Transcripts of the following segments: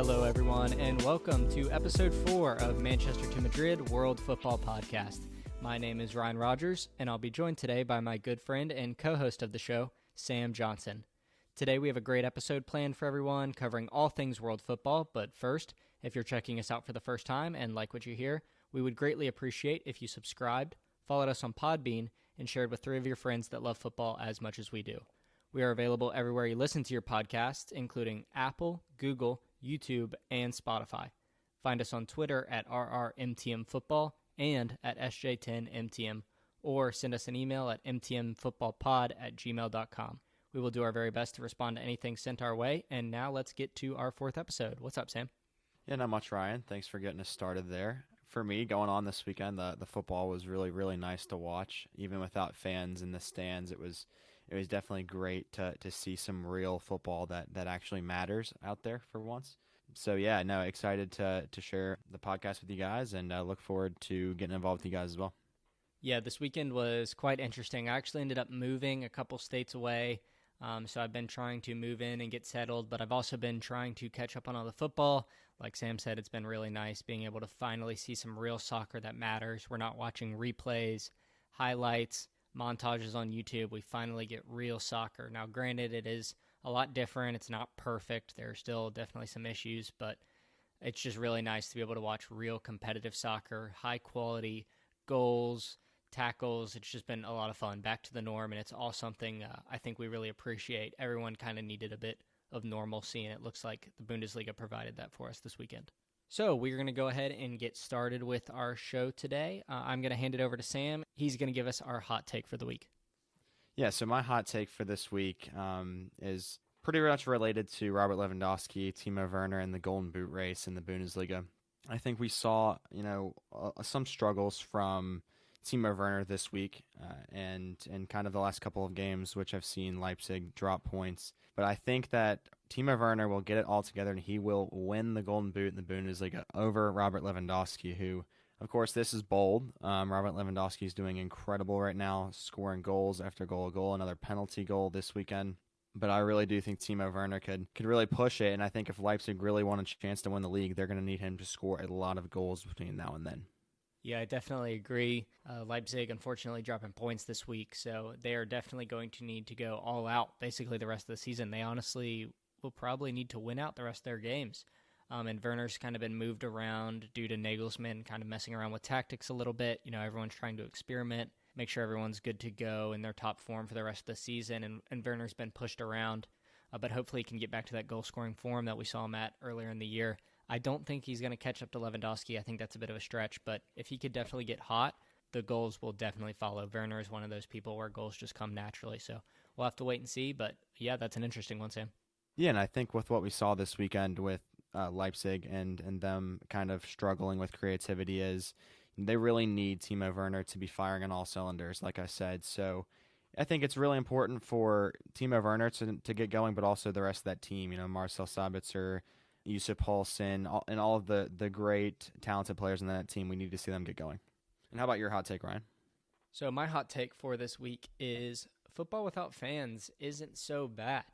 Hello, everyone, and welcome to episode 4 of Manchester to Madrid World Football Podcast. My name is Ryan Rogers, and I'll be joined today by my good friend and co-host of the show, Sam Johnson. Today we have a great episode planned for everyone, covering all things world football, but first, if you're checking us out for the first time and like what you hear, we would greatly appreciate if you subscribed, followed us on Podbean, and shared with 3 of your friends that love football as much as we do. We are available everywhere you listen to your podcasts, including Apple, Google, YouTube, and Spotify. Find us on Twitter at RRMTMFootball and at SJ10MTM, or send us an email at mtmfootballpod@gmail.com. We will do our very best to respond to anything sent our way, and now let's get to our 4th episode. What's up, Sam? Yeah, not much, Ryan. Thanks for getting us started there. For me, going on this weekend, the football was really nice to watch. Even without fans in the stands, it was definitely great to see some real football that actually matters out there for once. So yeah, no, excited to share the podcast with you guys, and look forward to getting involved with you guys as well. Yeah, this weekend was quite interesting. I actually ended up moving a couple states away, so I've been trying to move in and get settled, but I've also been trying to catch up on all the football. Like Sam said, it's been really nice being able to finally see some real soccer that matters. We're not watching replays, highlights, montages on YouTube. We finally get real soccer. Now, granted, it is a lot different. It's not perfect. There are still definitely some issues, but it's just really nice to be able to watch real competitive soccer, high quality goals, tackles. It's just been a lot of fun. Back to the norm, and it's all something I think we really appreciate. Everyone kind of needed a bit of normalcy, and it looks like the Bundesliga provided that for us this weekend. So we're going to go ahead and get started with our show today. I'm going to hand it over to Sam. He's going to give us our hot take for the week. Yeah, so my hot take for this week is pretty much related to Robert Lewandowski, Timo Werner, and the Golden Boot race in the Bundesliga. I think we saw, some struggles from Timo Werner this week and kind of the last couple of games, which I've seen Leipzig drop points. But I think that Timo Werner will get it all together, and he will win the Golden Boot in the Bundesliga over Robert Lewandowski, who, of course, this is bold. Robert Lewandowski is doing incredible right now, scoring goals after goal, another penalty goal this weekend. But I really do think Timo Werner could really push it, and I think if Leipzig really want a chance to win the league, they're going to need him to score a lot of goals between now and then. Yeah, I definitely agree. Leipzig, unfortunately, dropping points this week, so they are definitely going to need to go all out basically the rest of the season. They honestly will probably need to win out the rest of their games. And Werner's kind of been moved around due to Nagelsmann kind of messing around with tactics a little bit. Everyone's trying to experiment, make sure everyone's good to go in their top form for the rest of the season, and Werner's been pushed around. But hopefully he can get back to that goal-scoring form that we saw him at earlier in the year. I don't think he's going to catch up to Lewandowski. I think that's a bit of a stretch, but if he could definitely get hot, the goals will definitely follow. Werner is one of those people where goals just come naturally, so we'll have to wait and see, but yeah, that's an interesting one, Sam. Yeah, and I think with what we saw this weekend with Leipzig and them kind of struggling with creativity is they really need Timo Werner to be firing on all cylinders, like I said, so I think it's really important for Timo Werner to get going, but also the rest of that team, Marcel Sabitzer, Yusuf Poulsen, and all of the great, talented players in that team. We need to see them get going. And how about your hot take, Ryan? So my hot take for this week is football without fans isn't so bad.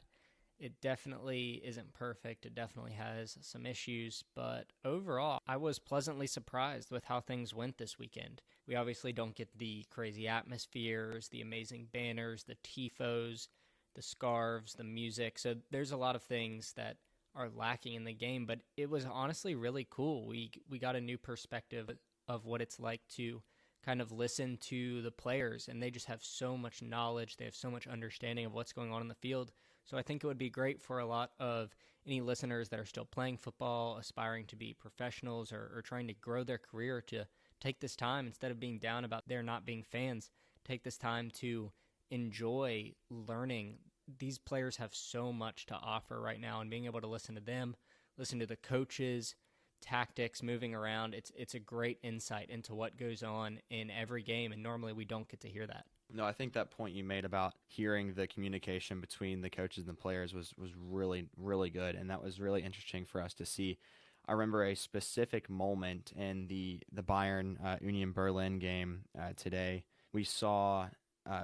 It definitely isn't perfect. It definitely has some issues, but overall, I was pleasantly surprised with how things went this weekend. We obviously don't get the crazy atmospheres, the amazing banners, the tifos, the scarves, the music. So there's a lot of things that are lacking in the game, but it was honestly really cool. We got a new perspective of what it's like to kind of listen to the players, and they just have so much knowledge. They have so much understanding of what's going on in the field. So I think it would be great for a lot of any listeners that are still playing football, aspiring to be professionals or trying to grow their career, to take this time, instead of being down about there not being fans, take this time to enjoy learning. These players have so much to offer right now, and being able to listen to them, listen to the coaches, tactics, moving around, it's a great insight into what goes on in every game, and normally we don't get to hear that. No, I think that point you made about hearing the communication between the coaches and the players was really good, and that was really interesting for us to see. I remember a specific moment in the Bayern Union Berlin game today. We saw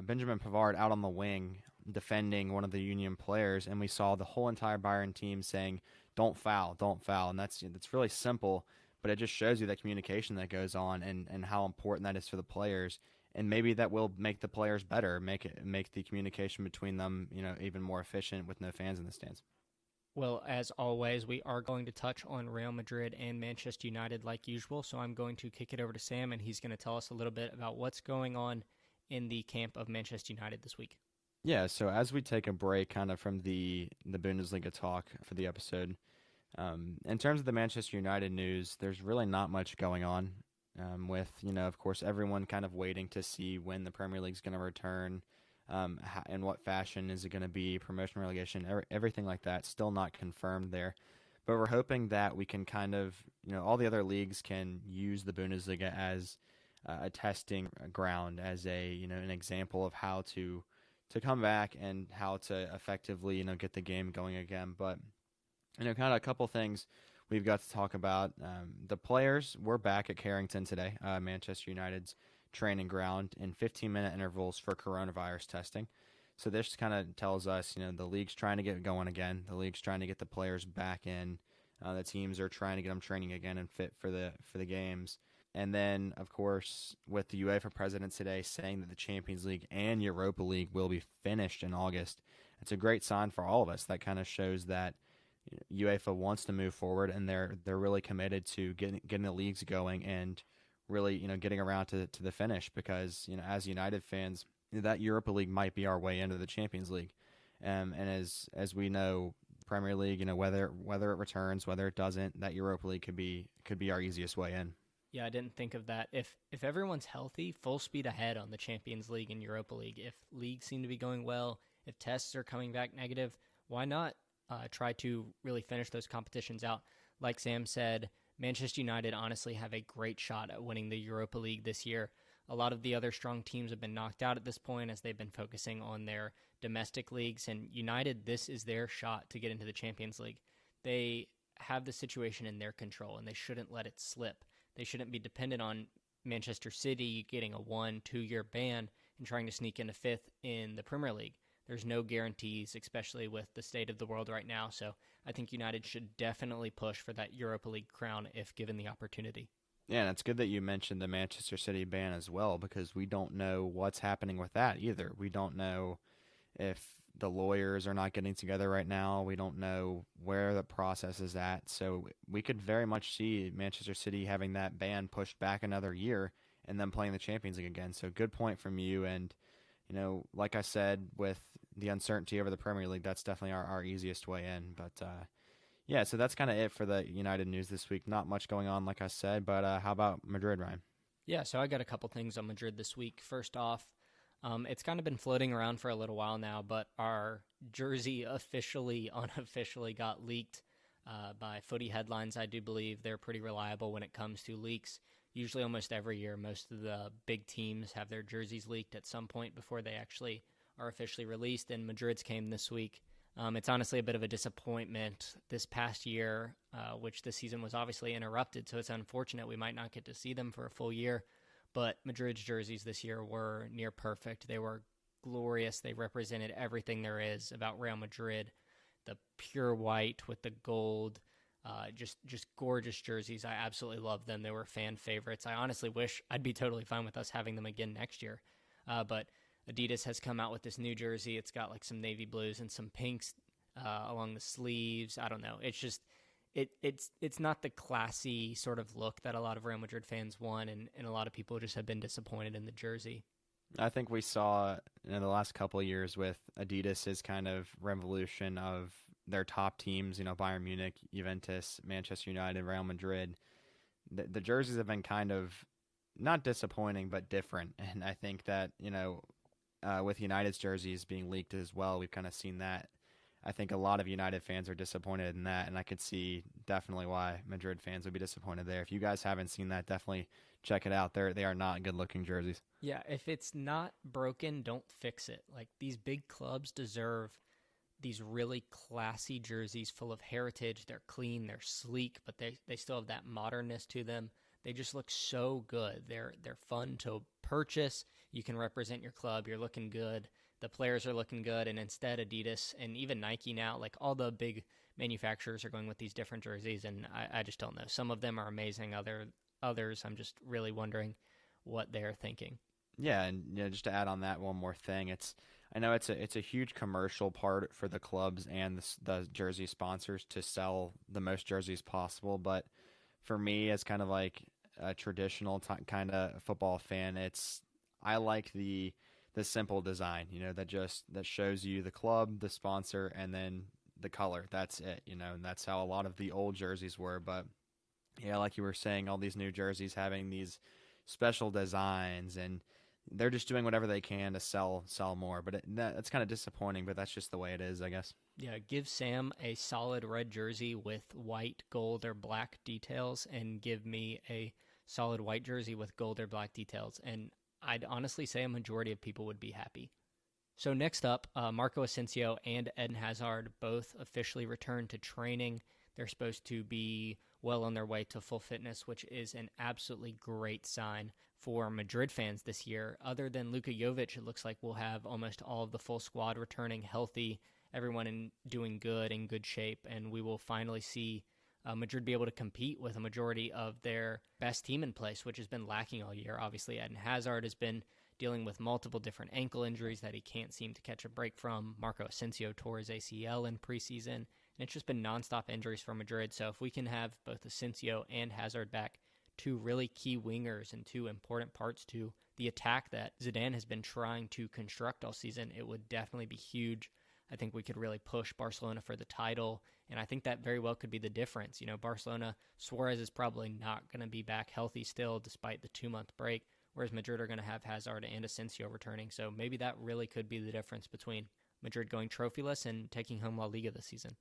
Benjamin Pavard out on the wing defending one of the Union players, and we saw the whole entire Bayern team saying, don't foul, don't foul. And that's really simple, but it just shows you that communication that goes on and how important that is for the players. And maybe that will make the players better, make the communication between them, even more efficient with no fans in the stands. Well, as always, we are going to touch on Real Madrid and Manchester United like usual, so I'm going to kick it over to Sam, and he's going to tell us a little bit about what's going on in the camp of Manchester United this week. Yeah, so as we take a break kind of from the Bundesliga talk for the episode, in terms of the Manchester United news, there's really not much going on with, of course, everyone kind of waiting to see when the Premier League's going to return, in what fashion is it going to be, promotion, relegation, everything like that, still not confirmed there. But we're hoping that we can kind of, all the other leagues can use the Bundesliga as a testing ground, as an example of how to come back and how to effectively, get the game going again. But, kind of a couple things we've got to talk about. The players were back at Carrington today, Manchester United's training ground, in 15-minute intervals for coronavirus testing. So this kind of tells us, the league's trying to get going again. The league's trying to get the players back in. The teams are trying to get them training again and fit for the games. And then, of course, with the UEFA president today saying that the Champions League and Europa League will be finished in August, it's a great sign for all of us. That kind of shows that UEFA wants to move forward, and they're really committed to getting the leagues going and really, getting around to the finish, because, as United fans, that Europa League might be our way into the Champions League. And as we know, Premier League, whether it returns, whether it doesn't, that Europa League could be our easiest way in. Yeah, I didn't think of that. If everyone's healthy, full speed ahead on the Champions League and Europa League. If leagues seem to be going well, if tests are coming back negative, why not try to really finish those competitions out? Like Sam said, Manchester United honestly have a great shot at winning the Europa League this year. A lot of the other strong teams have been knocked out at this point as they've been focusing on their domestic leagues. And United, this is their shot to get into the Champions League. They have the situation in their control, and they shouldn't let it slip. They shouldn't be dependent on Manchester City getting a 1-2 year ban and trying to sneak into fifth in the Premier League. There's no guarantees, especially with the state of the world right now. So I think United should definitely push for that Europa League crown if given the opportunity. Yeah, and it's good that you mentioned the Manchester City ban as well, because we don't know what's happening with that either. We don't know if the lawyers are not getting together right now. We don't know where the process is at. So we could very much see Manchester City having that ban pushed back another year and then playing the Champions League again. So good point from you. And, like I said, with the uncertainty over the Premier League, that's definitely our easiest way in. But, yeah, so that's kind of it for the United news this week. Not much going on, like I said, but how about Madrid, Ryan? Yeah, so I got a couple things on Madrid this week. First off, it's kind of been floating around for a little while now, but our jersey unofficially got leaked by Footy Headlines. I do believe they're pretty reliable when it comes to leaks. Usually almost every year, most of the big teams have their jerseys leaked at some point before they actually are officially released, and Madrid's came this week. It's honestly a bit of a disappointment this past year, which this season was obviously interrupted, so it's unfortunate we might not get to see them for a full year. But Madrid's jerseys this year were near perfect. They were glorious. They represented everything there is about Real Madrid. The pure white with the gold, just gorgeous jerseys. I absolutely love them. They were fan favorites. I honestly wish I'd be totally fine with us having them again next year. But Adidas has come out with this new jersey. It's got like some navy blues and some pinks along the sleeves. I don't know. It's just it's not the classy sort of look that a lot of Real Madrid fans want, and a lot of people just have been disappointed in the jersey. I think we saw in the last couple of years with Adidas's kind of revolution of their top teams, Bayern Munich, Juventus, Manchester United, Real Madrid. The jerseys have been kind of not disappointing, but different. And I think that, with United's jerseys being leaked as well, we've kind of seen that. I think a lot of United fans are disappointed in that, and I could see definitely why Madrid fans would be disappointed there. If you guys haven't seen that, definitely check it out. They are not good-looking jerseys. Yeah, if it's not broken, don't fix it. Like, these big clubs deserve these really classy jerseys full of heritage. They're clean, they're sleek, but they still have that modernness to them. They just look so good. They're fun to purchase. You can represent your club. You're looking good. The players are looking good. And instead, Adidas and even Nike now, like all the big manufacturers are going with these different jerseys, and I just don't know. Some of them are amazing. Others, I'm just really wondering what they're thinking. Yeah, and just to add on that one more thing, I know it's a huge commercial part for the clubs and the jersey sponsors to sell the most jerseys possible. But for me, as kind of like a traditional kind of football fan, I like the simple design, that shows you the club, the sponsor, and then the color. That's it, and that's how a lot of the old jerseys were. But yeah, like you were saying, all these new jerseys having these special designs, and they're just doing whatever they can to sell more. But that's kind of disappointing, but that's just the way it is, I guess. Yeah, give Sam a solid red jersey with white, gold, or black details, and give me a solid white jersey with gold or black details. And I'd honestly say a majority of people would be happy. So next up, Marco Asensio and Eden Hazard both officially returned to training. They're supposed to be well on their way to full fitness, which is an absolutely great sign for Madrid fans this year. Other than Luka Jovic, it looks like we'll have almost all of the full squad returning healthy, everyone doing good, in good shape, and we will finally see Madrid be able to compete with a majority of their best team in place, which has been lacking all year. Obviously, Eden Hazard has been dealing with multiple different ankle injuries that he can't seem to catch a break from. Marco Asensio tore his ACL in preseason, and it's just been nonstop injuries for Madrid. So if we can have both Asensio and Hazard back, two really key wingers and two important parts to the attack that Zidane has been trying to construct all season, it would definitely be huge. I think we could really push Barcelona for the title, and I think that very well could be the difference. Barcelona, Suarez is probably not going to be back healthy still despite the 2-month break, whereas Madrid are going to have Hazard and Asensio returning. So maybe that really could be the difference between Madrid going trophyless and taking home La Liga this season.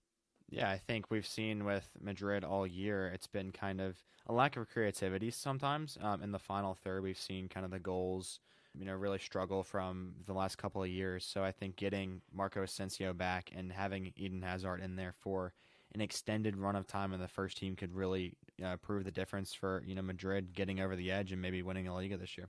Yeah, I think we've seen with Madrid all year, it's been kind of a lack of creativity sometimes. In the final third, we've seen kind of the goals, really struggle from the last couple of years. So I think getting Marco Asensio back and having Eden Hazard in there for an extended run of time in the first team could really prove the difference for Madrid getting over the edge and maybe winning a Liga this year.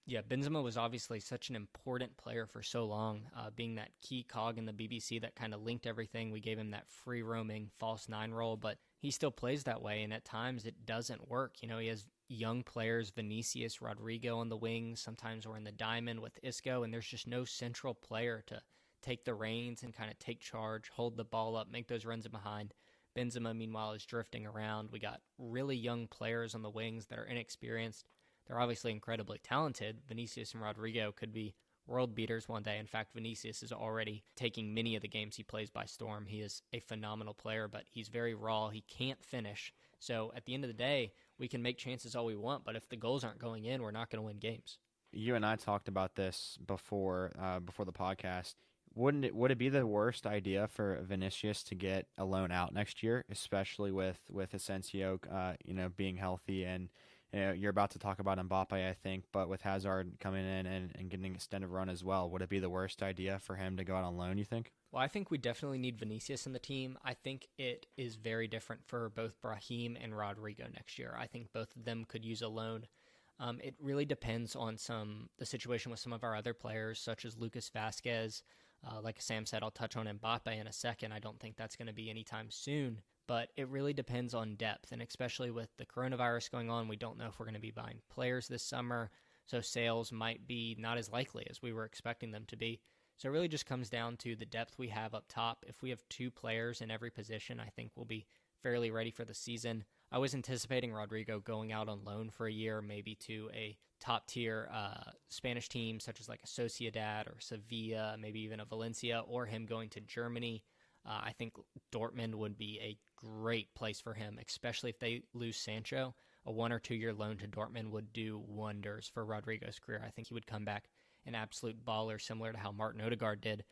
Yeah, Benzema was obviously such an important player for so long, being that key cog in the BBC that kind of linked everything. We gave him that free-roaming false nine role, but he still plays that way, and at times it doesn't work. He has young players, Vinicius, Rodrigo on the wings. Sometimes we're in the diamond with Isco, and there's just no central player to take the reins and kind of take charge, hold the ball up, make those runs in behind. Benzema, meanwhile, is drifting around. We got really young players on the wings that are inexperienced. They're obviously incredibly talented. Vinicius and Rodrigo could be world beaters one day. In fact, Vinicius is already taking many of the games he plays by storm. He is a phenomenal player, but he's very raw. He can't finish. So at the end of the day, we can make chances all we want, but if the goals aren't going in, we're not going to win games. You and I talked about this before the podcast. Would it be the worst idea for Vinicius to get a loan out next year, especially with Asensio, being healthy, and you're about to talk about Mbappe, I think, but with Hazard coming in and getting an extended run as well, would it be the worst idea for him to go out on loan, you think? Well, I think we definitely need Vinicius in the team. I think it is very different for both Brahim and Rodrigo next year. I think both of them could use a loan. It really depends on the situation with some of our other players, such as Lucas Vazquez. Like Sam said, I'll touch on Mbappe in a second. I don't think that's going to be anytime soon. But it really depends on depth, and especially with the coronavirus going on, we don't know if we're going to be buying players this summer, so sales might be not as likely as we were expecting them to be. So it really just comes down to the depth we have up top. If we have two players in every position, I think we'll be fairly ready for the season. I was anticipating Rodrigo going out on loan for a year, maybe to a top-tier Spanish team, such as like a Sociedad or Sevilla, maybe even a Valencia, or him going to Germany. I think Dortmund would be a great place for him, especially if they lose Sancho. A 1 or 2 year loan to Dortmund would do wonders for Rodrigo's career. I think he would come back an absolute baller, similar to how Martin Odegaard did.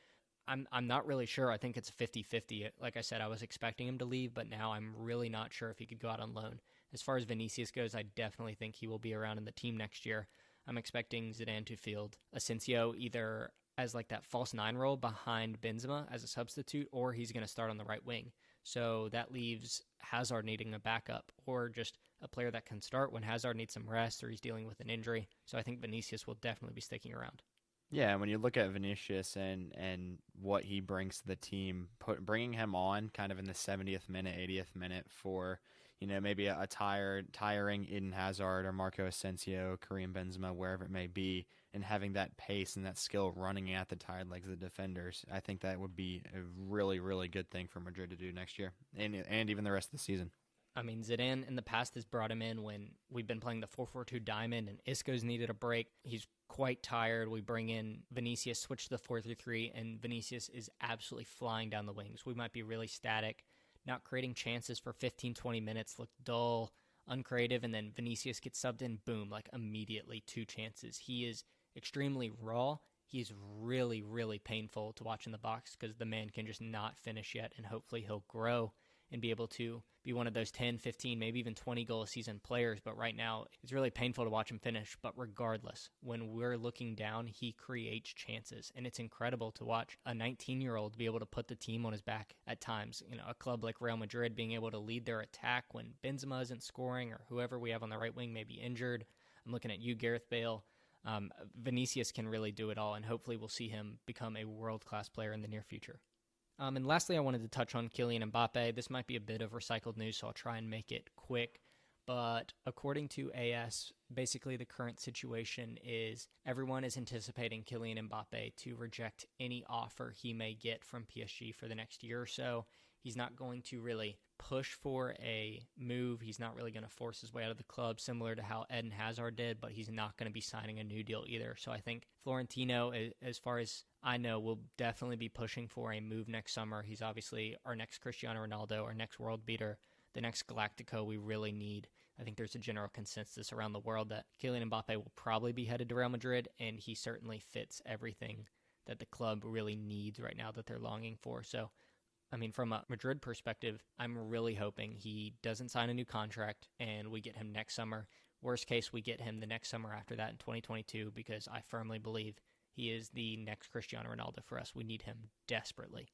I'm not really sure. I think it's 50-50. Like I said, I was expecting him to leave, but now I'm really not sure if he could go out on loan. As far as Vinicius goes, I definitely think he will be around in the team next year. I'm expecting Zidane to field Asensio either as like that false nine role behind Benzema as a substitute, or he's going to start on the right wing. So that leaves Hazard needing a backup, or just a player that can start when Hazard needs some rest or he's dealing with an injury. So I think Vinicius will definitely be sticking around. Yeah, when you look at Vinicius and what he brings to the team, bringing him on kind of in the 70th minute, 80th minute for, maybe a tiring Eden Hazard or Marco Asensio, Karim Benzema, wherever it may be, and having that pace and that skill running at the tired legs of the defenders, I think that would be a really, really good thing for Madrid to do next year and even the rest of the season. I mean, Zidane in the past has brought him in when we've been playing the 4-4-2 diamond and Isco's needed a break. He's quite tired. We bring in Vinicius, switch to the 4-3-3, and Vinicius is absolutely flying down the wings. We might be really static, not creating chances for 15, 20 minutes, look dull, uncreative, and then Vinicius gets subbed in, boom, like immediately 2 chances. He is extremely raw. He's really, really painful to watch in the box because the man can just not finish yet, and hopefully he'll grow and be able to be one of those 10, 15, maybe even 20 goal a season players. But right now, it's really painful to watch him finish. But regardless, when we're looking down, he creates chances. And it's incredible to watch a 19-year-old be able to put the team on his back at times. A club like Real Madrid being able to lead their attack when Benzema isn't scoring or whoever we have on the right wing may be injured. I'm looking at you, Gareth Bale. Vinicius can really do it all, and hopefully we'll see him become a world-class player in the near future. And lastly, I wanted to touch on Kylian Mbappe. This might be a bit of recycled news, so I'll try and make it quick. But according to AS, basically the current situation is everyone is anticipating Kylian Mbappe to reject any offer he may get from PSG for the next year or so. He's not going to really push for a move. He's not really going to force his way out of the club, similar to how Eden Hazard did, but he's not going to be signing a new deal either. So I think Florentino, as far as I know, will definitely be pushing for a move next summer. He's obviously our next Cristiano Ronaldo, our next world beater, the next Galactico we really need. I think there's a general consensus around the world that Kylian Mbappe will probably be headed to Real Madrid, and he certainly fits everything that the club really needs right now that they're longing for. So I mean, from a Madrid perspective, I'm really hoping he doesn't sign a new contract and we get him next summer. Worst case, we get him the next summer after that in 2022 because I firmly believe he is the next Cristiano Ronaldo for us. We need him desperately.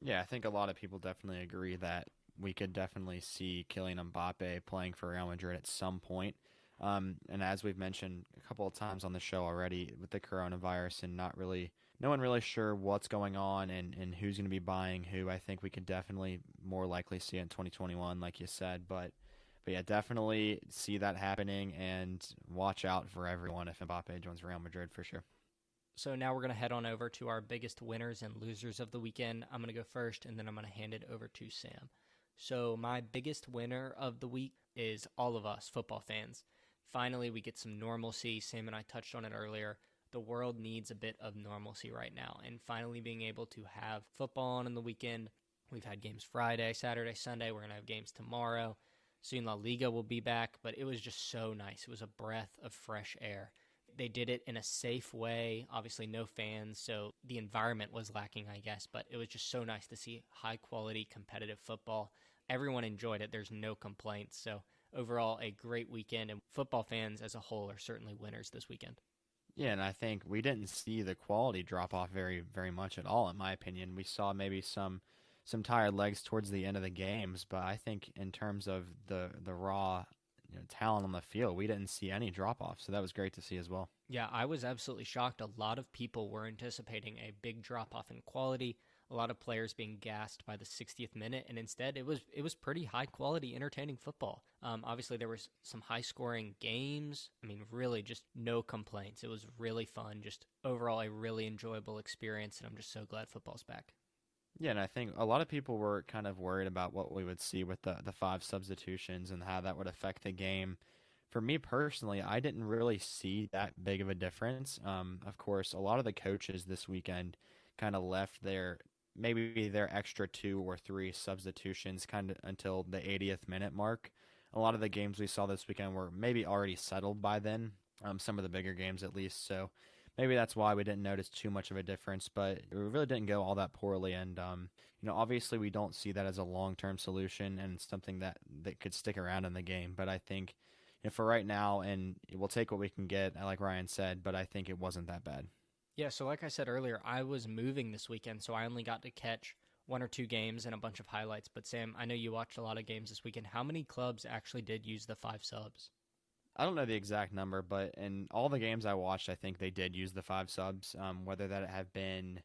Yeah, I think a lot of people definitely agree that we could definitely see Kylian Mbappe playing for Real Madrid at some point. And as we've mentioned a couple of times on the show already, with the coronavirus and no one really sure what's going on and who's going to be buying who, I think we could definitely more likely see it in 2021, like you said. But yeah, definitely see that happening and watch out for everyone if Mbappe joins Real Madrid for sure. So now we're going to head on over to our biggest winners and losers of the weekend. I'm going to go first, and then I'm going to hand it over to Sam. So my biggest winner of the week is all of us football fans. Finally, we get some normalcy. Sam and I touched on it earlier. The world needs a bit of normalcy right now, and finally being able to have football on in the weekend. We've had games Friday, Saturday, Sunday. We're going to have games tomorrow. Soon La Liga will be back, but it was just so nice. It was a breath of fresh air. They did it in a safe way. Obviously, no fans, so the environment was lacking, I guess, but it was just so nice to see high-quality competitive football. Everyone enjoyed it. There's no complaints. So overall, a great weekend, and football fans as a whole are certainly winners this weekend. Yeah, and I think we didn't see the quality drop off very, very much at all, in my opinion. We saw maybe some tired legs towards the end of the games, but I think in terms of the raw talent on the field, we didn't see any drop off, so that was great to see as well. Yeah, I was absolutely shocked. A lot of people were anticipating a big drop off in quality, a lot of players being gassed by the 60th minute, and instead it was pretty high quality, entertaining football. Obviously there was some high scoring games. I mean, really just no complaints. It was really fun, just overall a really enjoyable experience, and I'm just so glad football's back. Yeah, and I think a lot of people were kind of worried about what we would see with the 5 substitutions and how that would affect the game. For me personally, I didn't really see that big of a difference. Of course, a lot of the coaches this weekend kind of left maybe their extra 2 or 3 substitutions kind of until the 80th minute mark. A lot of the games we saw this weekend were maybe already settled by then, some of the bigger games at least. So maybe that's why we didn't notice too much of a difference, but it really didn't go all that poorly. And, obviously we don't see that as a long-term solution and something that could stick around in the game. But I think for right now, and we'll take what we can get, like Ryan said, but I think it wasn't that bad. Yeah, so like I said earlier, I was moving this weekend, so I only got to catch one or two games and a bunch of highlights. But Sam, I know you watched a lot of games this weekend. How many clubs actually did use the 5 subs? I don't know the exact number, but in all the games I watched, I think they did use the 5 subs, whether that have been,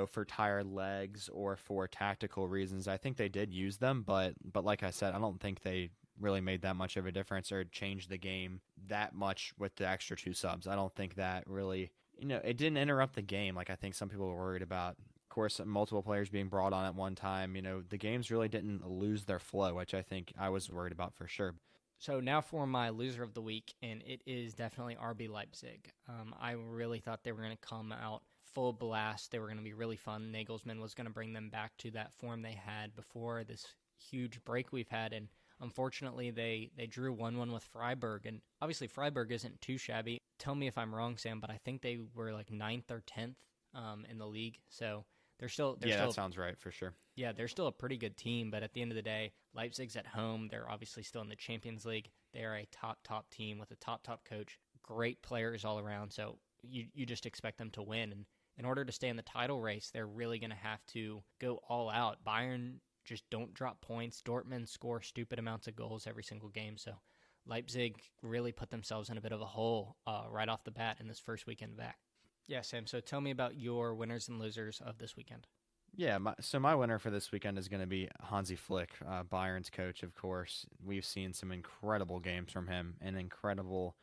for tired legs or for tactical reasons. I think they did use them, but like I said, I don't think they really made that much of a difference or changed the game that much with the extra 2 subs. I don't think that really, it didn't interrupt the game like I think some people were worried about. Of course, multiple players being brought on at one time, the games really didn't lose their flow, which I think I was worried about for sure. So now for my loser of the week, and it is definitely RB Leipzig. I really thought they were going to come out full blast. They were going to be really fun. Nagelsmann was going to bring them back to that form they had before this huge break we've had, and unfortunately they drew 1-1 with Freiburg, and obviously Freiburg isn't too shabby. Tell me if I'm wrong, Sam, but I think they were like 9th or 10th in the league, so they're still that sounds right for sure. Yeah, they're still a pretty good team, but at the end of the day, Leipzig's at home. They're obviously still in the Champions League. They are a top team with a top coach, great players all around, so you just expect them to win. And in order to stay in the title race, they're really going to have to go all out. Bayern just don't drop points. Dortmund score stupid amounts of goals every single game, so Leipzig really put themselves in a bit of a hole right off the bat in this first weekend back. Yeah, Sam, so tell me about your winners and losers of this weekend. Yeah, my winner for this weekend is going to be Hansi Flick, Bayern's coach, of course. We've seen some incredible games from him, an incredible,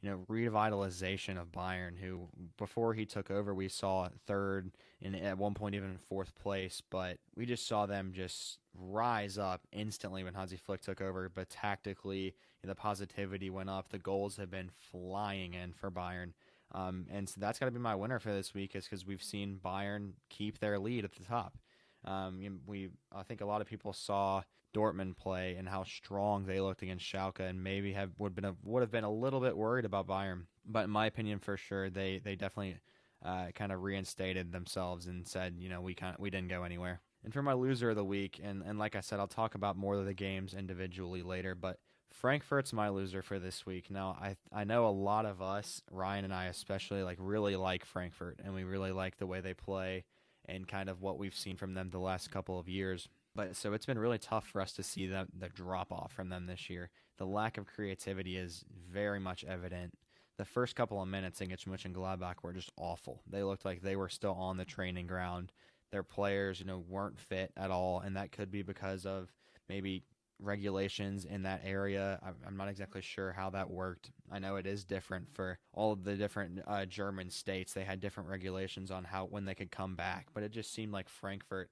revitalization of Bayern, who before he took over, we saw third and at one point even in fourth place, but we just saw them just rise up instantly when Hansi Flick took over. But tactically, the positivity went up. The goals have been flying in for Bayern. And so that's got to be my winner for this week, is because we've seen Bayern keep their lead at the top. I think a lot of people saw Dortmund play and how strong they looked against Schalke, and maybe would have been a little bit worried about Bayern. But in my opinion, for sure, they definitely kind of reinstated themselves and said, we didn't go anywhere. And for my loser of the week, and like I said, I'll talk about more of the games individually later, but Frankfurt's my loser for this week. Now, I know a lot of us, Ryan and I especially, really like Frankfurt, and we really like the way they play and kind of what we've seen from them the last couple of years. But so it's been really tough for us to see the drop off from them this year. The lack of creativity is very much evident. The first couple of minutes against Mönchengladbach were just awful. They looked like they were still on the training ground. Their players, weren't fit at all, and that could be because of maybe regulations in that area. I'm not exactly sure how that worked. I know it is different for all of the different German states. They had different regulations on when they could come back, but it just seemed like Frankfurt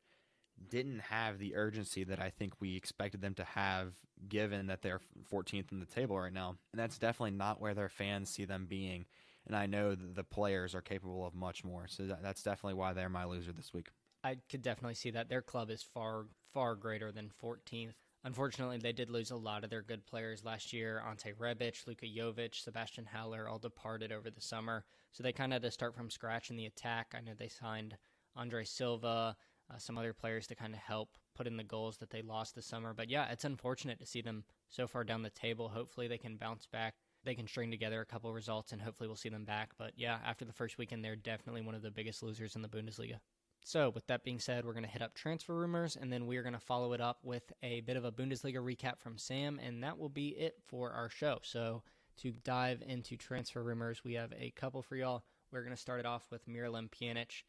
didn't have the urgency that I think we expected them to have, given that they're 14th in the table right now. And that's definitely not where their fans see them being. And I know that the players are capable of much more. So that's definitely why they're my loser this week. I could definitely see that. Their club is far greater than 14th. Unfortunately, they did lose a lot of their good players last year. Ante Rebic, Luka Jovic, Sebastian Haller all departed over the summer. So they kind of had to start from scratch in the attack. I know they signed Andre Silva, some other players to kind of help put in the goals that they lost this summer. But yeah, it's unfortunate to see them so far down the table. Hopefully they can bounce back. They can string together a couple results, and hopefully we'll see them back. But yeah, after the first weekend, they're definitely one of the biggest losers in the Bundesliga. So with that being said, we're going to hit up transfer rumors, and then we're going to follow it up with a bit of a Bundesliga recap from Sam, and that will be it for our show. So to dive into transfer rumors, we have a couple for y'all. We're going to start it off with Miralem Pjanic,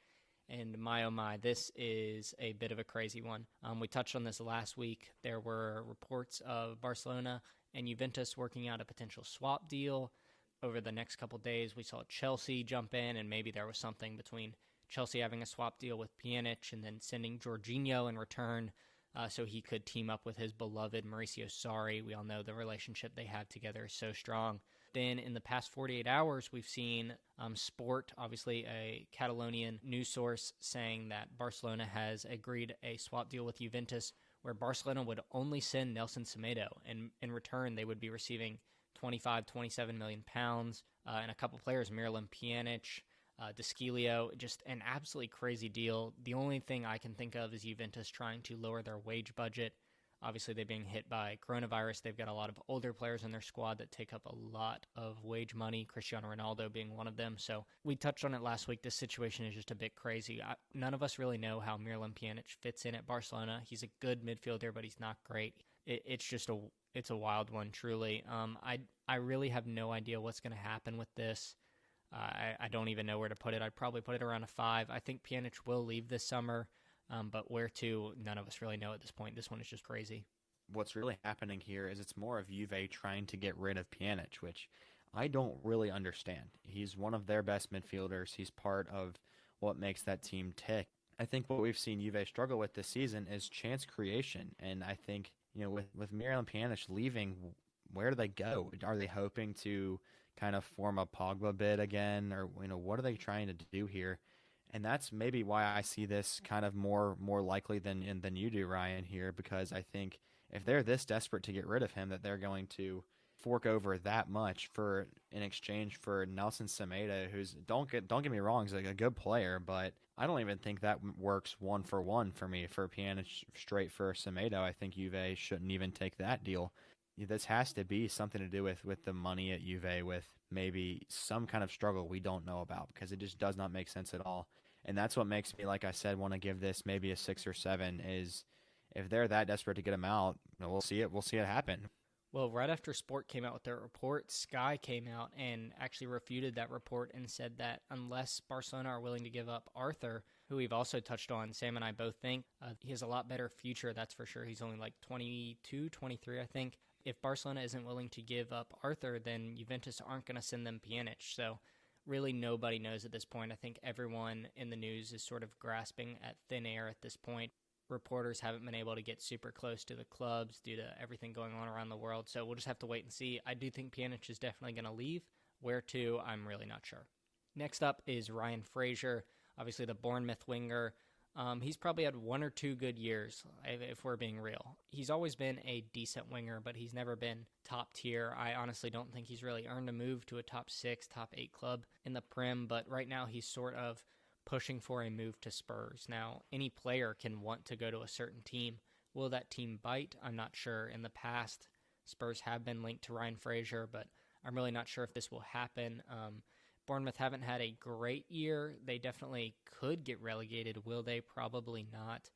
and my oh my, this is a bit of a crazy one. We touched on this last week. There were reports of Barcelona and Juventus working out a potential swap deal. Over the next couple days, we saw Chelsea jump in, and maybe there was something between Chelsea having a swap deal with Pjanic and then sending Jorginho in return so he could team up with his beloved Mauricio Sarri. We all know the relationship they have together is so strong. Then in the past 48 hours, we've seen Sport, obviously a Catalonian news source, saying that Barcelona has agreed a swap deal with Juventus where Barcelona would only send Nelson Semedo, and in return they would be receiving 27 million pounds and a couple players, Miralem Pjanic, Desquilio, just an absolutely crazy deal. The only thing I can think of is Juventus trying to lower their wage budget. Obviously, they're being hit by coronavirus. They've got a lot of older players in their squad that take up a lot of wage money, Cristiano Ronaldo being one of them. So we touched on it last week. This situation is just a bit crazy. None of us really know how Miralem Pjanic fits in at Barcelona. He's a good midfielder, but he's not great. It's a wild one, truly. I really have no idea what's going to happen with this. I don't even know where to put it. I'd probably put it around a 5. I think Pjanic will leave this summer. But where to, none of us really know at this point. This one is just crazy. What's really happening here is it's more of Juve trying to get rid of Pjanic, which I don't really understand. He's one of their best midfielders. He's part of what makes that team tick. I think what we've seen Juve struggle with this season is chance creation. And I think, with Miralem Pjanic leaving, where do they go? Are they hoping to kind of form a Pogba bid again? Or, what are they trying to do here? And that's maybe why I see this kind of more likely than you do, Ryan, here, because I think if they're this desperate to get rid of him that they're going to fork over that much in exchange for Nelson Semedo, who's don't get me wrong, he's like a good player, but I don't even think that works 1-for-1 for me for Pjanic straight for Semedo. I think Juve shouldn't even take that deal. This has to be something to do with the money at Juve, with maybe some kind of struggle we don't know about, because it just does not make sense at all. And that's what makes me, like I said, want to give this maybe a 6 or 7, is if they're that desperate to get him out, we'll see it. We'll see it happen. Well, right after Sport came out with their report, Sky came out and actually refuted that report and said that unless Barcelona are willing to give up Arthur, who we've also touched on, Sam and I both think he has a lot better future, that's for sure. He's only like 22, 23, I think. If Barcelona isn't willing to give up Arthur, then Juventus aren't going to send them Pjanic. So really nobody knows at this point. I think everyone in the news is sort of grasping at thin air at this point. Reporters haven't been able to get super close to the clubs due to everything going on around the world. So we'll just have to wait and see. I do think Pjanic is definitely going to leave. Where to, I'm really not sure. Next up is Ryan Fraser, obviously the Bournemouth winger. He's probably had 1 or 2 good years, if we're being real. He's always been a decent winger, but he's never been top tier. I honestly don't think he's really earned a move to a top 6, top 8 club in the Prem, but right now he's sort of pushing for a move to Spurs. Now, any player can want to go to a certain team. Will that team bite? I'm not sure. In the past, Spurs have been linked to Ryan Fraser, but I'm really not sure if this will happen. Bournemouth haven't had a great year. They definitely could get relegated. Will they? Probably not.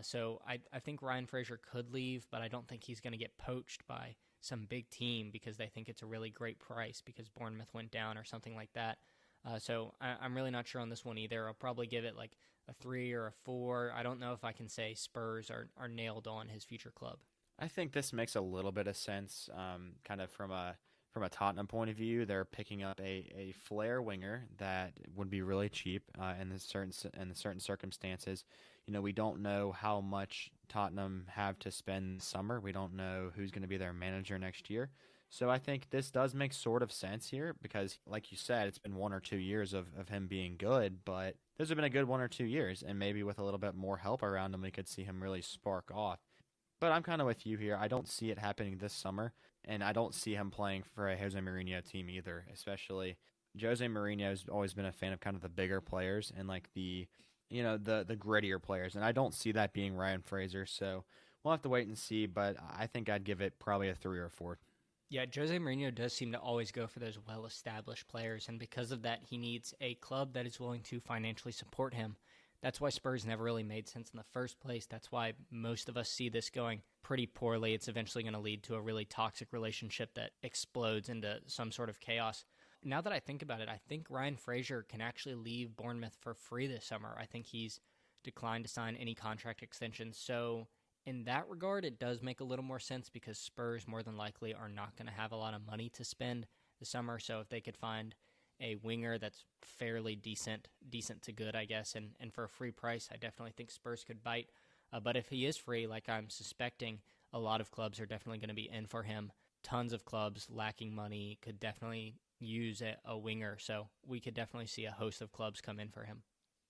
So I think Ryan Fraser could leave, but I don't think he's going to get poached by some big team because they think it's a really great price because Bournemouth went down or something like that. So I'm really not sure on this one either. I'll probably give it like a 3 or a 4. I don't know if I can say Spurs are nailed on his future club. I think this makes a little bit of sense, kind of from a Tottenham point of view. They're picking up a flair winger that would be really cheap in the certain circumstances. We don't know how much Tottenham have to spend this summer. We don't know who's going to be their manager next year. So I think this does make sort of sense here because, like you said, it's been 1 or 2 years of him being good, but those have been a good 1 or 2 years, and maybe with a little bit more help around him, we could see him really spark off. But I'm kind of with you here. I don't see it happening this summer, and I don't see him playing for a Jose Mourinho team either, especially Jose Mourinho has always been a fan of kind of the bigger players and like the grittier players, and I don't see that being Ryan Fraser, so we'll have to wait and see, but I think I'd give it probably a 3 or 4. Yeah, Jose Mourinho does seem to always go for those well-established players, and because of that, he needs a club that is willing to financially support him. That's why Spurs never really made sense in the first place. That's why most of us see this going pretty poorly. It's eventually going to lead to a really toxic relationship that explodes into some sort of chaos. Now that I think about it, I think Ryan Fraser can actually leave Bournemouth for free this summer. I think he's declined to sign any contract extensions, so in that regard, it does make a little more sense because Spurs more than likely are not going to have a lot of money to spend this summer. So if they could find a winger that's fairly decent to good, I guess, and for a free price, I definitely think Spurs could bite. But if he is free, like I'm suspecting, a lot of clubs are definitely going to be in for him. Tons of clubs lacking money could definitely use a winger. So we could definitely see a host of clubs come in for him.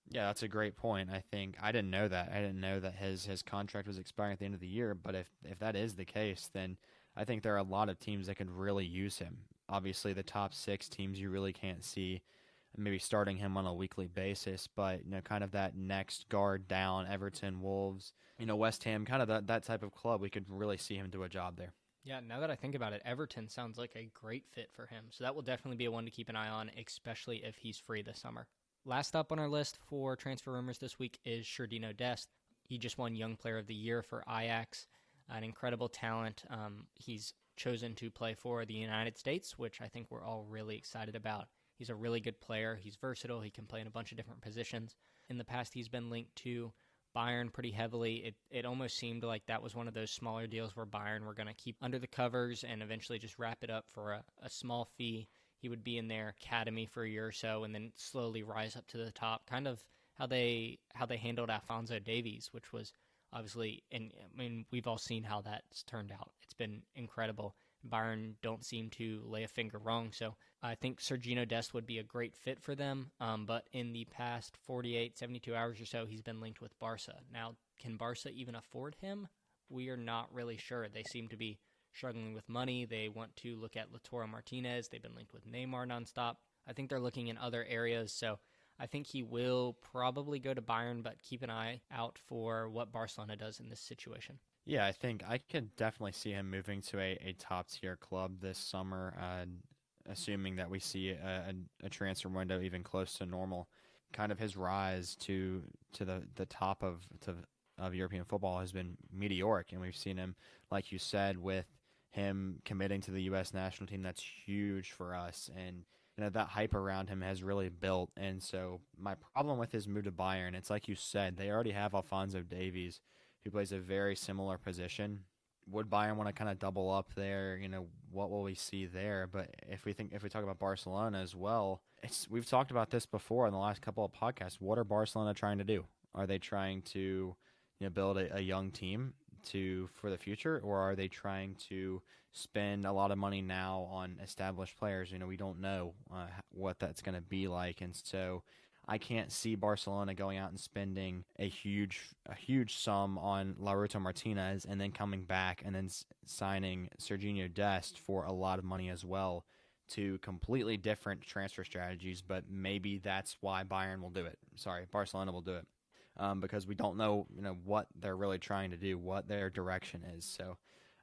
Yeah, that's a great point. I think I didn't know that. I didn't know that his contract was expiring at the end of the year. But if that is the case, then I think there are a lot of teams that could really use him. Obviously, the top 6 teams you really can't see maybe starting him on a weekly basis, but kind of that next guard down, Everton, Wolves, West Ham, kind of that type of club, we could really see him do a job there. Yeah, now that I think about it, Everton sounds like a great fit for him. So that will definitely be a one to keep an eye on, especially if he's free this summer. Last up on our list for transfer rumors this week is Sherdino Dest. He just won Young Player of the Year for Ajax, an incredible talent. He's chosen to play for the United States, which I think we're all really excited about. He's a really good player. He's versatile. He can play in a bunch of different positions. In the past, he's been linked to Bayern pretty heavily. It almost seemed like that was one of those smaller deals where Bayern were going to keep under the covers and eventually just wrap it up for a small fee. He would be in their academy for a year or so and then slowly rise up to the top, kind of how they handled Alphonso Davies, which was obviously, and I mean, we've all seen how that's turned out. It's been incredible. Bayern don't seem to lay a finger wrong, so I think Sergino Dest would be a great fit for them, but in the past 48, 72 hours or so, he's been linked with Barca. Now, can Barca even afford him? We are not really sure. They seem to be struggling with money. They want to look at Lautaro Martinez. They've been linked with Neymar nonstop. I think they're looking in other areas, so I think he will probably go to Bayern, but keep an eye out for what Barcelona does in this situation. Yeah, I think I could definitely see him moving to a top-tier club this summer, assuming that we see a transfer window even close to normal. Kind of his rise to the top of European football has been meteoric, and we've seen him, like you said, with him committing to the U.S. national team. That's huge for us, and that hype around him has really built. And so my problem with his move to Bayern, it's like you said, they already have Alphonso Davies, who plays a very similar position. Would Bayern want to kind of double up there? What will we see there? But if we talk about Barcelona as well, we've talked about this before in the last couple of podcasts. What are Barcelona trying to do? Are they trying to build a young team for the future, or are they trying to spend a lot of money now on established players? We don't know what that's going to be like, and so I can't see Barcelona going out and spending a huge sum on Lautaro Martinez and then coming back and then signing Serginho Dest for a lot of money as well. Two completely different transfer strategies, but maybe that's why Barcelona will do it. Because we don't know, what they're really trying to do, what their direction is. So,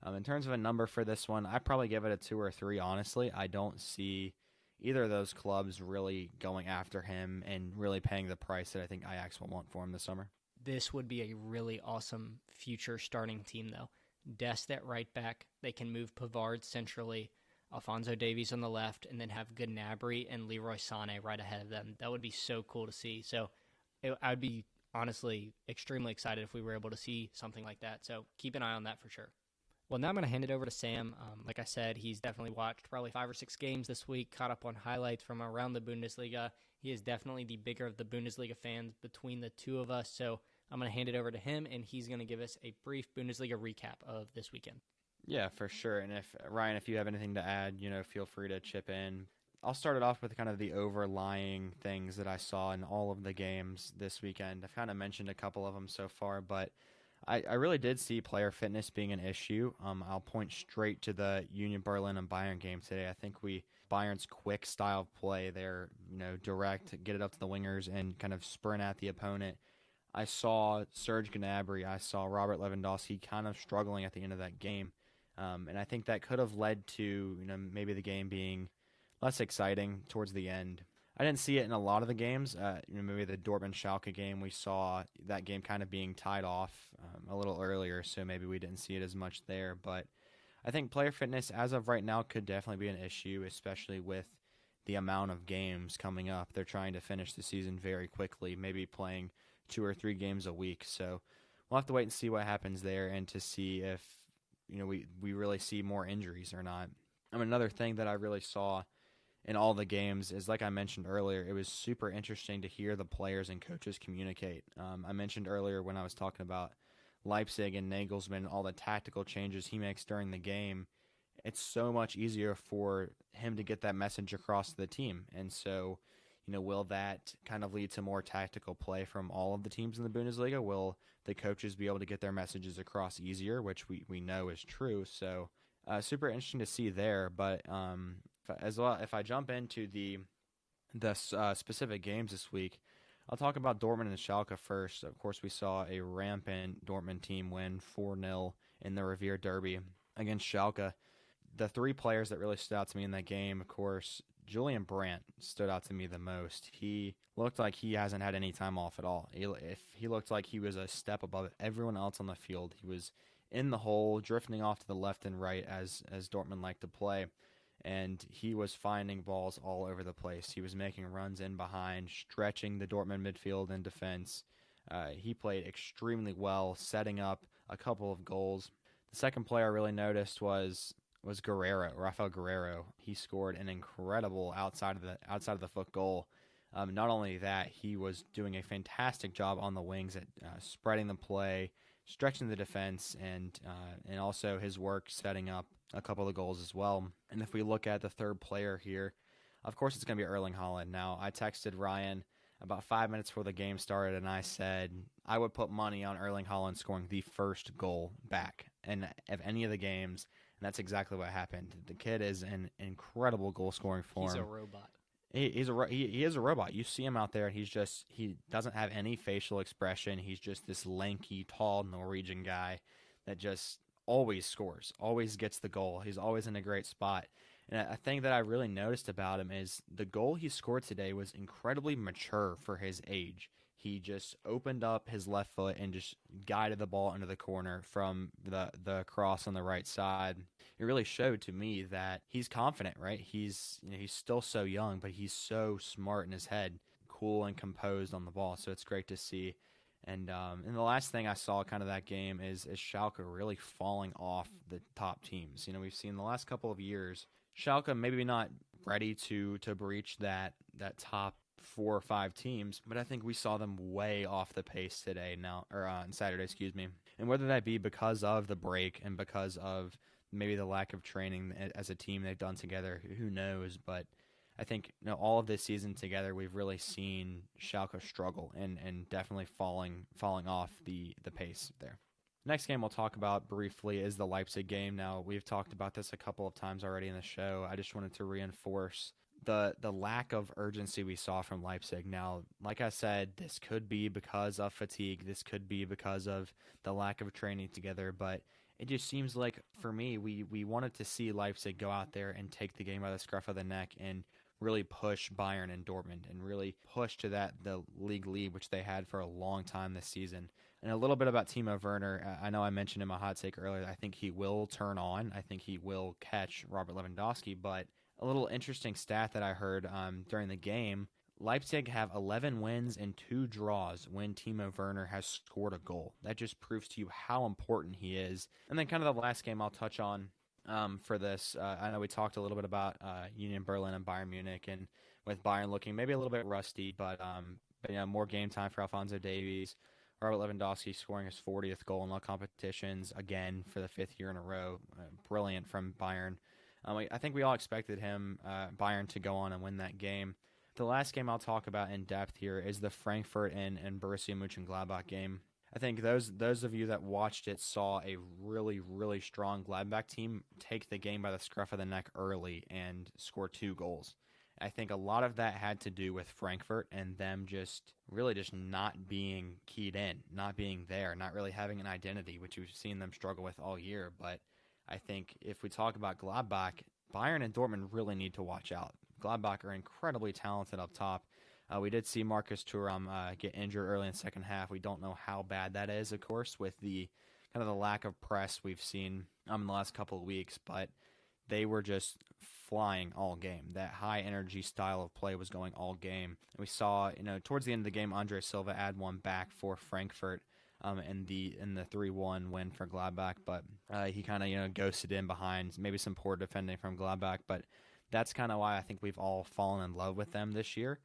in terms of a number for this one, I'd probably give it a 2 or 3. Honestly, I don't see either of those clubs really going after him and really paying the price that I think Ajax will want for him this summer. This would be a really awesome future starting team, though. Dest at right back. They can move Pavard centrally, Alphonso Davies on the left, and then have Gnabry and Leroy Sané right ahead of them. That would be so cool to see. So I'd be honestly extremely excited if we were able to see something like that. So keep an eye on that for sure. Well, now I'm going to hand it over to Sam. Like I said, he's definitely watched probably 5 or 6 games this week, caught up on highlights from around the Bundesliga. He is definitely the bigger of the Bundesliga fans between the two of us. So I'm going to hand it over to him, and he's going to give us a brief Bundesliga recap of this weekend. Yeah, for sure. And Ryan, if you have anything to add, feel free to chip in. I'll start it off with kind of the overlying things that I saw in all of the games this weekend. I've kind of mentioned a couple of them so far, but I really did see player fitness being an issue. I'll point straight to the Union Berlin and Bayern game today. I think Bayern's quick style of play, their direct, get it up to the wingers and kind of sprint at the opponent. I saw Serge Gnabry, I saw Robert Lewandowski kind of struggling at the end of that game, and I think that could have led to maybe the game being less exciting towards the end. I didn't see it in a lot of the games. Maybe the Dortmund-Schalke game, we saw that game kind of being tied off a little earlier, so maybe we didn't see it as much there. But I think player fitness, as of right now, could definitely be an issue, especially with the amount of games coming up. They're trying to finish the season very quickly, maybe playing 2 or 3 games a week. So we'll have to wait and see what happens there and to see if we really see more injuries or not. Another thing that I really saw in all the games is, like I mentioned earlier, it was super interesting to hear the players and coaches communicate. I mentioned earlier when I was talking about Leipzig and Nagelsmann and all the tactical changes he makes during the game, it's so much easier for him to get that message across to the team. And so, will that kind of lead to more tactical play from all of the teams in the Bundesliga? Will the coaches be able to get their messages across easier, which we know is true? So super interesting to see there. But as well, if I jump into the the specific games this week, I'll talk about Dortmund and Schalke first. Of course, we saw a rampant Dortmund team win 4-0 in the Revier Derby against Schalke. The three players that really stood out to me in that game, of course, Julian Brandt stood out to me the most. He looked like he hasn't had any time off at all. He looked like he was a step above everyone else on the field. He was in the hole, drifting off to the left and right as Dortmund liked to play, and he was finding balls all over the place. He was making runs in behind, stretching the Dortmund midfield and defense. He played extremely well, setting up a couple of goals. The second player I really noticed was Rafael Guerrero. He scored an incredible outside of the foot goal. Not only that, he was doing a fantastic job on the wings at spreading the play, stretching the defense, and also his work setting up a couple of goals as well. And if we look at the third player here, of course it's going to be Erling Haaland. Now, I texted Ryan about 5 minutes before the game started, and I said I would put money on Erling Haaland scoring the first goal back in of any of the games, and that's exactly what happened. The kid is in incredible goal-scoring form. He's a robot. He is a robot. You see him out there, and he doesn't have any facial expression. He's just this lanky, tall Norwegian guy that just always scores, always gets the goal. He's always in a great spot. And a thing that I really noticed about him is the goal he scored today was incredibly mature for his age. He just opened up his left foot and just guided the ball into the corner from the cross on the right side. It really showed to me that he's confident, right? He's still so young, but he's so smart in his head, cool and composed on the ball. So it's great to see. And the last thing I saw kind of that game is Schalke really falling off the top teams. We've seen the last couple of years, Schalke maybe not ready to breach that top 4 or 5 teams, but I think we saw them way off the pace today on Saturday, excuse me. And whether that be because of the break and because of maybe the lack of training as a team they've done together, who knows, but I think all of this season together, we've really seen Schalke struggle and definitely falling off the pace there. Next game we'll talk about briefly is the Leipzig game. Now, we've talked about this a couple of times already in the show. I just wanted to reinforce the lack of urgency we saw from Leipzig. Now, like I said, this could be because of fatigue. This could be because of the lack of training together, but it just seems like, for me, we wanted to see Leipzig go out there and take the game by the scruff of the neck and really push Bayern and Dortmund and really push to the league lead, which they had for a long time this season. And a little bit about Timo Werner. I know I mentioned in my hot take earlier, I think he will turn on. I think he will catch Robert Lewandowski. But a little interesting stat that I heard during the game, Leipzig have 11 wins and 2 draws when Timo Werner has scored a goal. That just proves to you how important he is. And then kind of the last game I'll touch on for this, I know we talked a little bit about Union Berlin and Bayern Munich, and with Bayern looking maybe a little bit rusty, but more game time for Alphonso Davies. Robert Lewandowski scoring his 40th goal in all competitions, again for the 5th year in a row. Brilliant from Bayern. I think we all expected Bayern, to go on and win that game. The last game I'll talk about in depth here is the Frankfurt and Borussia Mönchengladbach game. I think those of you that watched it saw a really, really strong Gladbach team take the game by the scruff of the neck early and score 2 goals. I think a lot of that had to do with Frankfurt and them just not being keyed in, not being there, not really having an identity, which we've seen them struggle with all year. But I think if we talk about Gladbach, Bayern and Dortmund really need to watch out. Gladbach are incredibly talented up top. We did see Marcus Thuram get injured early in the second half. We don't know how bad that is, of course, with the kind of the lack of press we've seen in the last couple of weeks, but they were just flying all game. That high-energy style of play was going all game. And we saw, towards the end of the game, Andre Silva add one back for Frankfurt in the 3-1 win for Gladbach, but he kind of ghosted in behind, maybe some poor defending from Gladbach, but that's kind of why I think we've all fallen in love with them this year.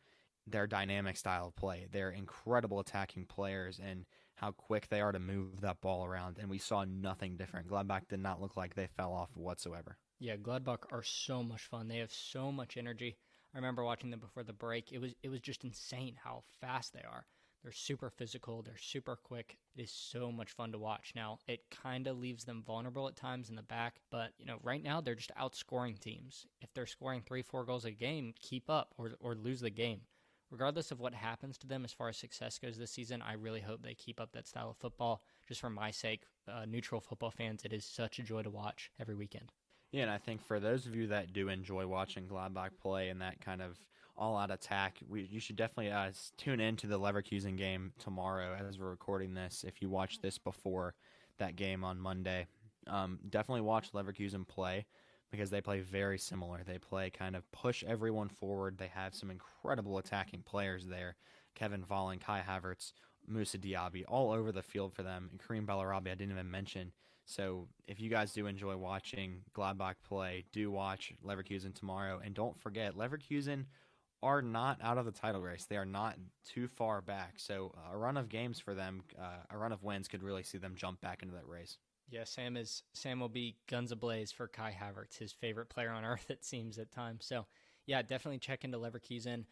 Their dynamic style of play, their incredible attacking players, and how quick they are to move that ball around. And we saw nothing different. Gladbach did not look like they fell off whatsoever. Yeah, Gladbach are so much fun. They have so much energy. I remember watching them before the break. It was just insane how fast they are. They're super physical. They're super quick. It is so much fun to watch. Now, it kind of leaves them vulnerable at times in the back, but right now they're just outscoring teams. If they're scoring 3-4 goals a game, keep up or lose the game. Regardless of what happens to them as far as success goes this season, I really hope they keep up that style of football. Just for my sake, neutral football fans, it is such a joy to watch every weekend. Yeah, and I think for those of you that do enjoy watching Gladbach play and that kind of all-out attack, you should definitely tune in to the Leverkusen game tomorrow as we're recording this. If you watch this before that game on Monday, definitely watch Leverkusen play because they play very similar. They play kind of push everyone forward. They have some incredible attacking players there. Kevin Volland, Kai Havertz, Moussa Diaby, all over the field for them. And Kareem Bellarabi, I didn't even mention. So if you guys do enjoy watching Gladbach play, do watch Leverkusen tomorrow. And don't forget, Leverkusen are not out of the title race. They are not too far back. So a run of games for them, a run of wins could really see them jump back into that race. Yeah, Sam will be guns ablaze for Kai Havertz, his favorite player on earth, it seems at times. So yeah, definitely check into Leverkusen.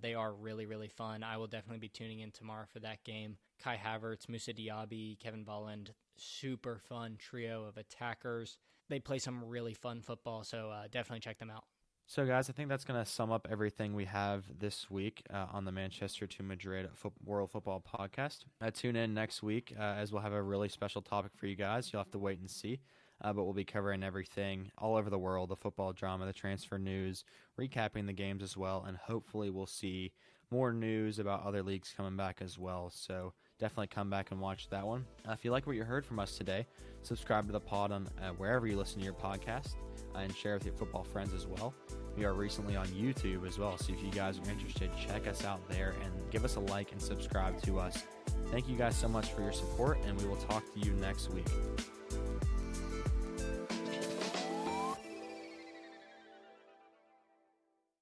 They are really, really fun. I will definitely be tuning in tomorrow for that game. Kai Havertz, Moussa Diaby, Kevin Volland, super fun trio of attackers. They play some really fun football, so definitely check them out. So, guys, I think that's going to sum up everything we have this week on the Manchester to Madrid World Football Podcast. Tune in next week as we'll have a really special topic for you guys. You'll have to wait and see. But we'll be covering everything all over the world, the football drama, the transfer news, recapping the games as well, and hopefully we'll see more news about other leagues coming back as well. So definitely come back and watch that one. If you like what you heard from us today, subscribe to the pod on wherever you listen to your podcast and share with your football friends as well. We are recently on YouTube as well, so if you guys are interested, check us out there and give us a like and subscribe to us. Thank you guys so much for your support, and we will talk to you next week.